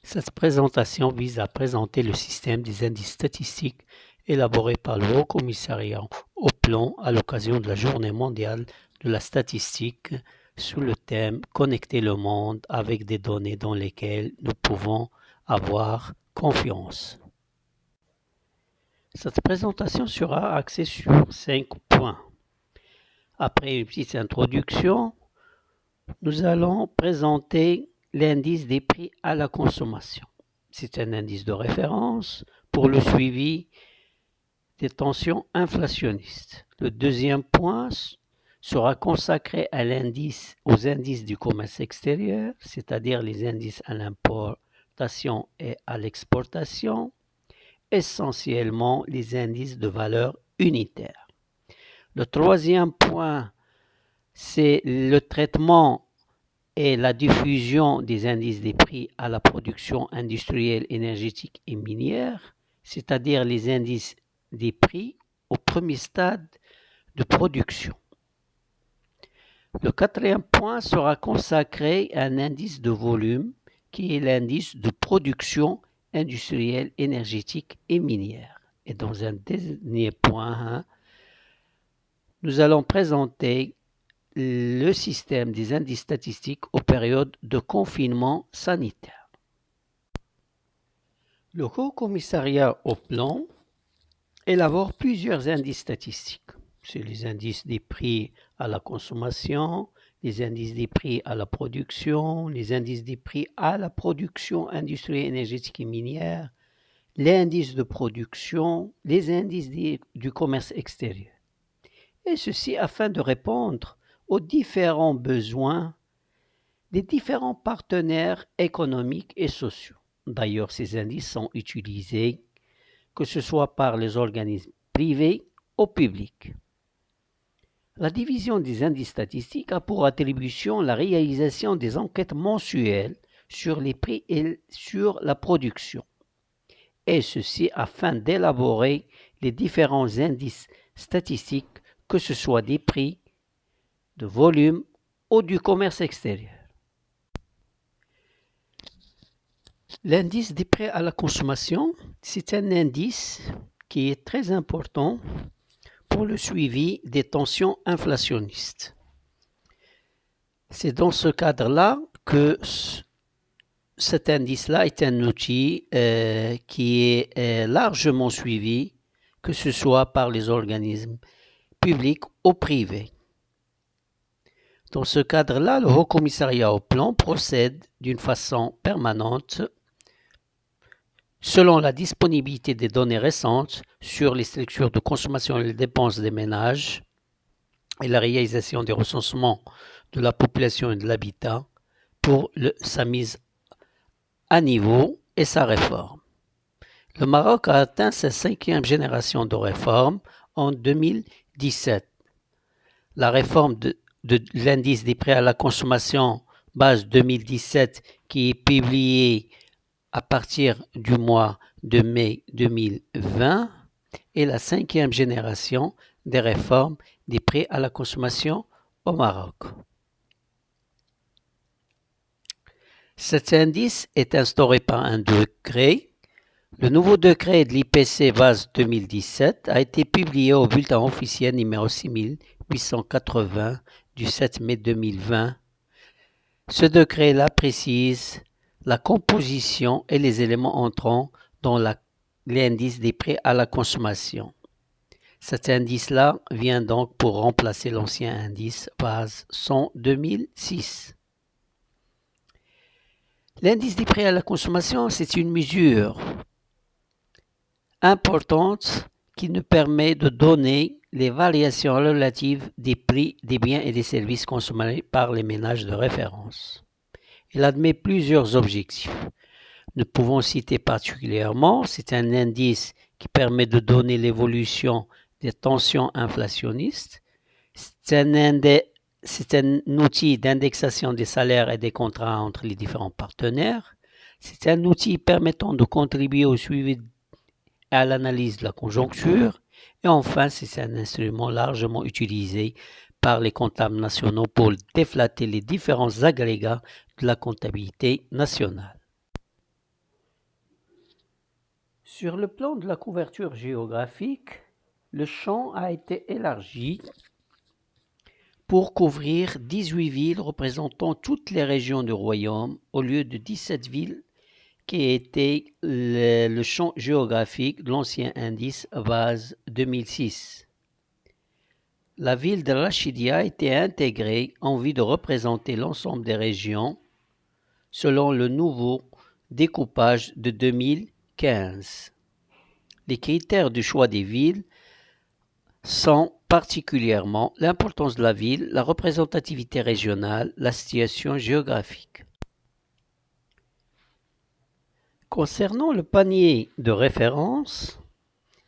Cette présentation vise à présenter le système des indices statistiques élaboré par le Haut Commissariat au Plan à l'occasion de la Journée mondiale de la statistique sous le thème « Connecter le monde avec des données dans lesquelles nous pouvons avoir confiance ». Cette présentation sera axée sur 5 points. Après une petite introduction, nous allons présenter l'indice des prix à la consommation. C'est un indice de référence pour le suivi des tensions inflationnistes. Le deuxième point sera consacré aux indices du commerce extérieur, c'est-à-dire les indices à l'importation et à l'exportation, essentiellement les indices de valeur unitaire. Le troisième point, c'est le traitement et la diffusion des indices des prix à la production industrielle, énergétique et minière, c'est-à-dire les indices des prix au premier stade de production. Le quatrième point sera consacré à un indice de volume qui est l'indice de production industrielle, énergétique et minière. Et dans un dernier point, nous allons présenter le système des indices statistiques aux périodes de confinement sanitaire. Le Haut Commissariat au Plan élabore plusieurs indices statistiques. C'est les indices des prix à la consommation, les indices des prix à la production, les indices des prix à la production industrielle, énergétique et minière, l'indice de production, les indices du commerce extérieur. Et ceci afin de répondre aux différents besoins des différents partenaires économiques et sociaux. D'ailleurs, ces indices sont utilisés que ce soit par les organismes privés ou publics. La division des indices statistiques a pour attribution la réalisation des enquêtes mensuelles sur les prix et sur la production, et ceci afin d'élaborer les différents indices statistiques, que ce soit des prix, de volume ou du commerce extérieur. L'indice des prix à la consommation, c'est un indice qui est très important pour le suivi des tensions inflationnistes. C'est dans ce cadre-là que cet indice-là est un outil qui est largement suivi, que ce soit par les organismes publics ou privés. Dans ce cadre-là, le Haut Commissariat au Plan procède d'une façon permanente selon la disponibilité des données récentes sur les structures de consommation et les dépenses des ménages et la réalisation des recensements de la population et de l'habitat pour sa mise à niveau et sa réforme. Le Maroc a atteint sa 5e génération de réforme en 2017. La réforme de l'indice des prix à la consommation base 2017 qui est publiée à partir du mois de mai 2020 est la 5e génération des réformes des prix à la consommation au Maroc. Cet indice est instauré par un décret. Le nouveau décret de l'IPC base 2017 a été publié au bulletin officiel numéro 6880 du 7 mai 2020. Ce décret-là précise la composition et les éléments entrant dans l'indice des prix à la consommation. Cet indice-là vient donc pour remplacer l'ancien indice base 100 2006. L'indice des prix à la consommation, c'est une mesure importante qui nous permet de donner les variations relatives des prix des biens et des services consommés par les ménages de référence. Il admet plusieurs objectifs. Nous pouvons citer particulièrement, c'est un indice qui permet de donner l'évolution des tensions inflationnistes. C'est un outil d'indexation des salaires et des contrats entre les différents partenaires. C'est un outil permettant de contribuer au suivi et à l'analyse de la conjoncture. Et enfin, c'est un instrument largement utilisé par les comptables nationaux pour déflater les différents agrégats de la comptabilité nationale. Sur le plan de la couverture géographique, le champ a été élargi pour couvrir 18 villes représentant toutes les régions du royaume au lieu de 17 villes qui étaient le champ géographique de l'ancien indice base 2006. La ville de Rachidia a été intégrée en vue de représenter l'ensemble des régions selon le nouveau découpage de 2015. Les critères du choix des villes sont particulièrement l'importance de la ville, la représentativité régionale, la situation géographique. Concernant le panier de référence,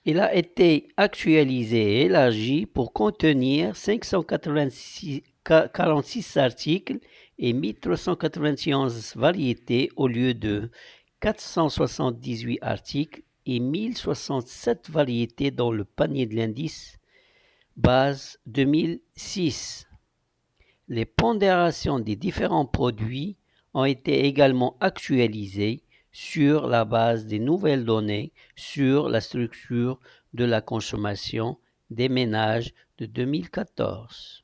il a été actualisé et élargi pour contenir 546 articles et 1391 variétés au lieu de 478 articles et 1067 variétés dans le panier de l'indice base 2006. Les pondérations des différents produits ont été également actualisées sur la base des nouvelles données sur la structure de la consommation des ménages de 2014.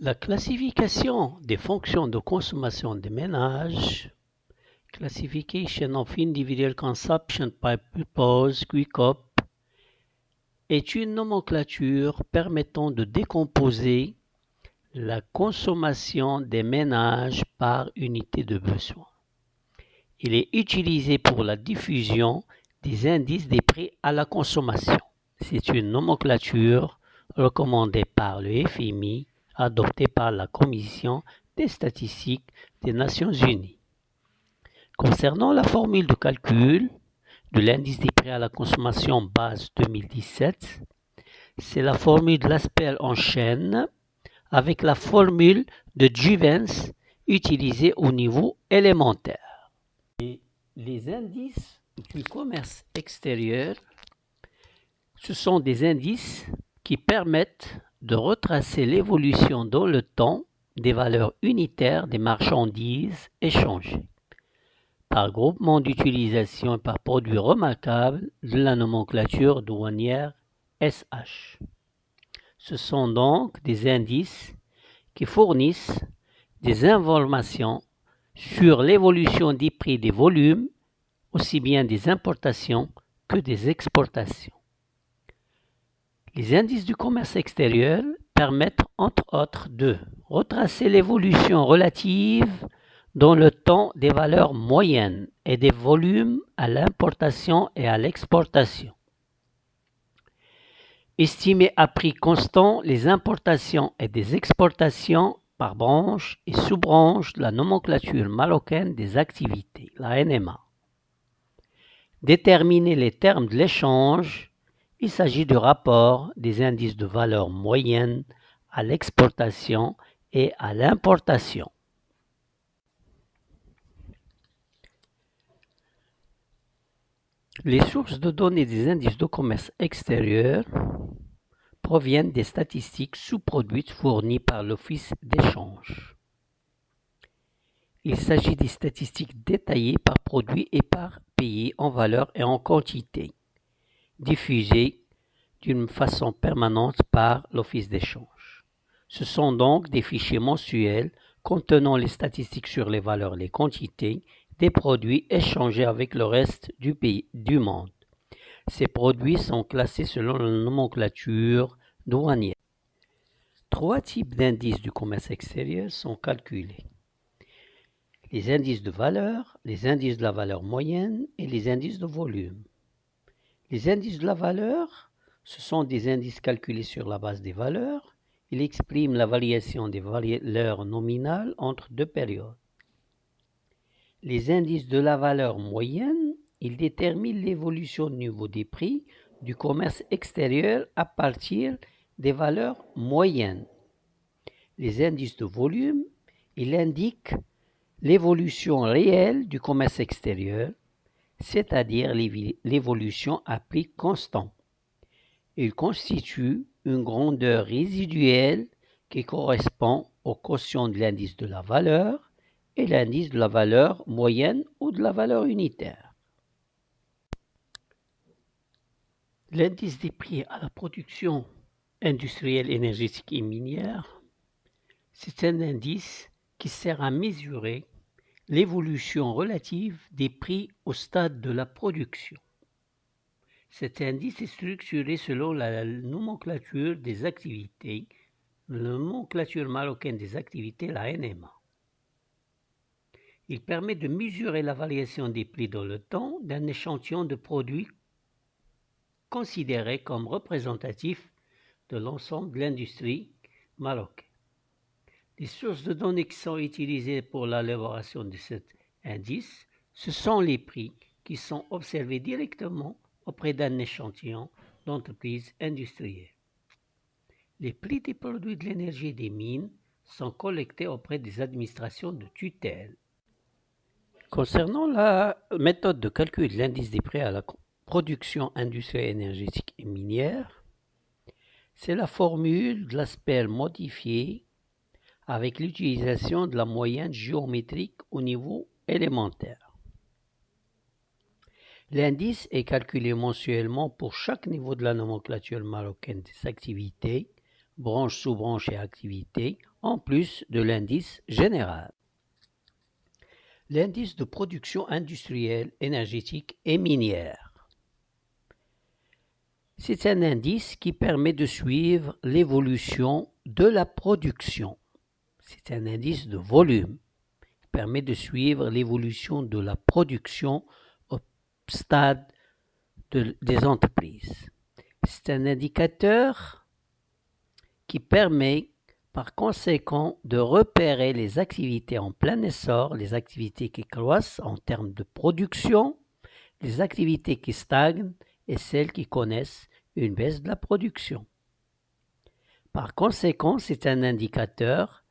La classification des fonctions de consommation des ménages, Classification of Individual Consumption by Purpose, QICOP, est une nomenclature permettant de décomposer la consommation des ménages par unité de besoin. Il est utilisé pour la diffusion des indices des prix à la consommation. C'est une nomenclature recommandée par le FMI, adoptée par la Commission des statistiques des Nations Unies. Concernant la formule de calcul de l'indice des prix à la consommation base 2017, c'est la formule de Laspel en chaîne avec la formule de Juvens utilisée au niveau élémentaire. Et les indices du commerce extérieur, ce sont des indices qui permettent de retracer l'évolution dans le temps des valeurs unitaires des marchandises échangées, par groupement d'utilisation et par produit remarquable de la nomenclature douanière SH. Ce sont donc des indices qui fournissent des informations sur l'évolution des prix des volumes, aussi bien des importations que des exportations. Les indices du commerce extérieur permettent entre autres de retracer l'évolution relative dans le temps des valeurs moyennes et des volumes à l'importation et à l'exportation. Estimer à prix constant les importations et des exportations par branche et sous-branche de la nomenclature marocaine des activités, la NMA. Déterminer les termes de l'échange, il s'agit du rapport des indices de valeur moyenne à l'exportation et à l'importation. Les sources de données des indices de commerce extérieur proviennent des statistiques sous-produites fournies par l'Office d'échange. Il s'agit des statistiques détaillées par produit et par pays en valeur et en quantité, diffusées d'une façon permanente par l'Office d'échange. Ce sont donc des fichiers mensuels contenant les statistiques sur les valeurs et les quantités des produits échangés avec le reste du monde. Ces produits sont classés selon la nomenclature douanière. 3 types d'indices du commerce extérieur sont calculés. Les indices de valeur, les indices de la valeur moyenne et les indices de volume. Les indices de la valeur, ce sont des indices calculés sur la base des valeurs. Ils expriment la variation des valeurs nominales entre deux périodes. Les indices de la valeur moyenne, ils déterminent l'évolution du niveau des prix du commerce extérieur à partir des valeurs moyennes. Les indices de volume, ils indiquent l'évolution réelle du commerce extérieur, c'est-à-dire l'évolution à prix constant. Il constitue une grandeur résiduelle qui correspond au quotient de l'indice de la valeur et l'indice de la valeur moyenne ou de la valeur unitaire. L'indice des prix à la production industrielle, énergétique et minière, c'est un indice qui sert à mesurer l'évolution relative des prix au stade de la production. Cet indice est structuré selon la nomenclature des activités, la nomenclature marocaine des activités, la NMA. Il permet de mesurer la variation des prix dans le temps d'un échantillon de produits considéré comme représentatif de l'ensemble de l'industrie marocaine. Les sources de données qui sont utilisées pour l'élaboration de cet indice, ce sont les prix qui sont observés directement auprès d'un échantillon d'entreprises industrielles. Les prix des produits de l'énergie et des mines sont collectés auprès des administrations de tutelle. Concernant la méthode de calcul de l'indice des prix à la production industrielle, énergétique et minière, c'est la formule de l'ASPER modifiée avec l'utilisation de la moyenne géométrique au niveau élémentaire. L'indice est calculé mensuellement pour chaque niveau de la nomenclature marocaine des activités, branche, sous-branche et activités, en plus de l'indice général. L'indice de production industrielle, énergétique et minière. C'est un indice qui permet de suivre l'évolution de la production. C'est un indice de volume qui permet de suivre l'évolution de la production au stade des entreprises. C'est un indicateur qui permet par conséquent de repérer les activités en plein essor, les activités qui croissent en termes de production, les activités qui stagnent et celles qui connaissent une baisse de la production. Par conséquent, c'est un indicateur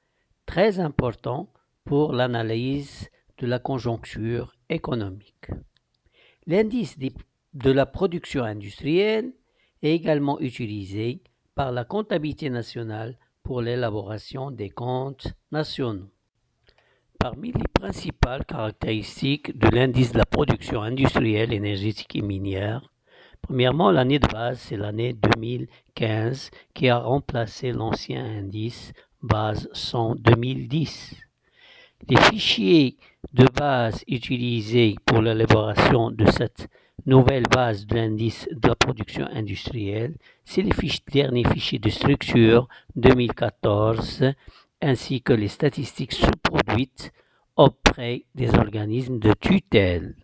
très important pour l'analyse de la conjoncture économique. L'indice de la production industrielle est également utilisé par la comptabilité nationale pour l'élaboration des comptes nationaux. Parmi les principales caractéristiques de l'indice de la production industrielle, énergétique et minière, premièrement, l'année de base, c'est l'année 2015 qui a remplacé l'ancien indice base 100 2010. Les fichiers de base utilisés pour l'élaboration de cette nouvelle base de l'indice de la production industrielle, c'est les derniers fichiers de structure 2014 ainsi que les statistiques sous-produites auprès des organismes de tutelle.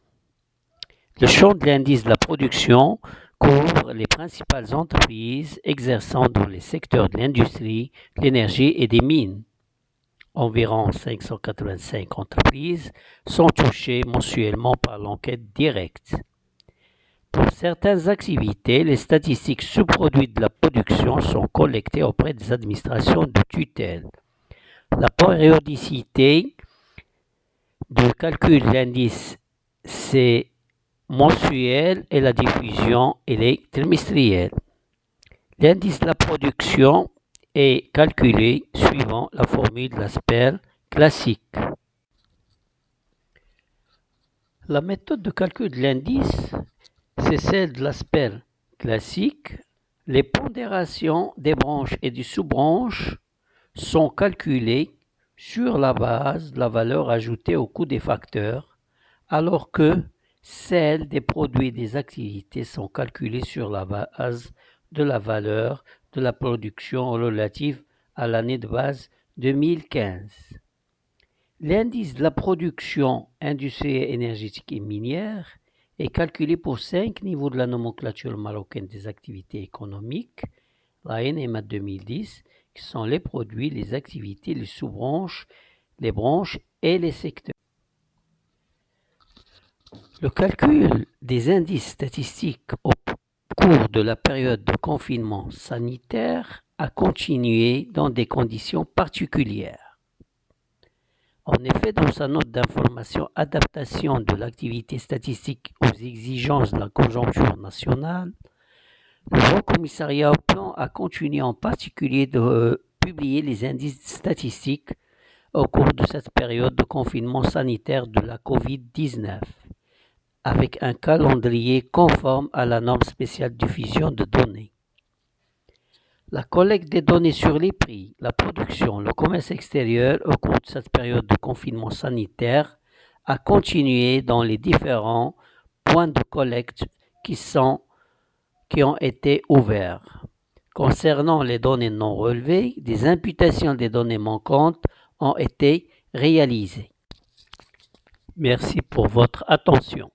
Le champ de l'indice de la production couvre les principales entreprises exerçant dans les secteurs de l'industrie, de l'énergie et des mines. Environ 585 entreprises sont touchées mensuellement par l'enquête directe. Pour certaines activités, les statistiques sous-produites de la production sont collectées auprès des administrations de tutelle. La périodicité de calcul de l'indice, c'est mensuel et la diffusion, elle est trimestrielle. L'indice de la production est calculé suivant la formule de l'ASPER classique. La méthode de calcul de l'indice, c'est celle de l'ASPER classique. Les pondérations des branches et des sous-branches sont calculées sur la base de la valeur ajoutée au coût des facteurs, alors que celles des produits et des activités sont calculées sur la base de la valeur de la production relative à l'année de base 2015. L'indice de la production industrielle, énergétique et minière est calculé pour 5 niveaux de la nomenclature marocaine des activités économiques, la NMA 2010, qui sont les produits, les activités, les sous-branches, les branches et les secteurs. Le calcul des indices statistiques au cours de la période de confinement sanitaire a continué dans des conditions particulières. En effet, dans sa note d'information adaptation de l'activité statistique aux exigences de la conjoncture nationale, le Haut Commissariat au Plan a continué en particulier de publier les indices statistiques au cours de cette période de confinement sanitaire de la COVID-19, avec un calendrier conforme à la norme spéciale de diffusion de données. La collecte des données sur les prix, la production, le commerce extérieur au cours de cette période de confinement sanitaire a continué dans les différents points de collecte qui ont été ouverts. Concernant les données non relevées, des imputations des données manquantes ont été réalisées. Merci pour votre attention.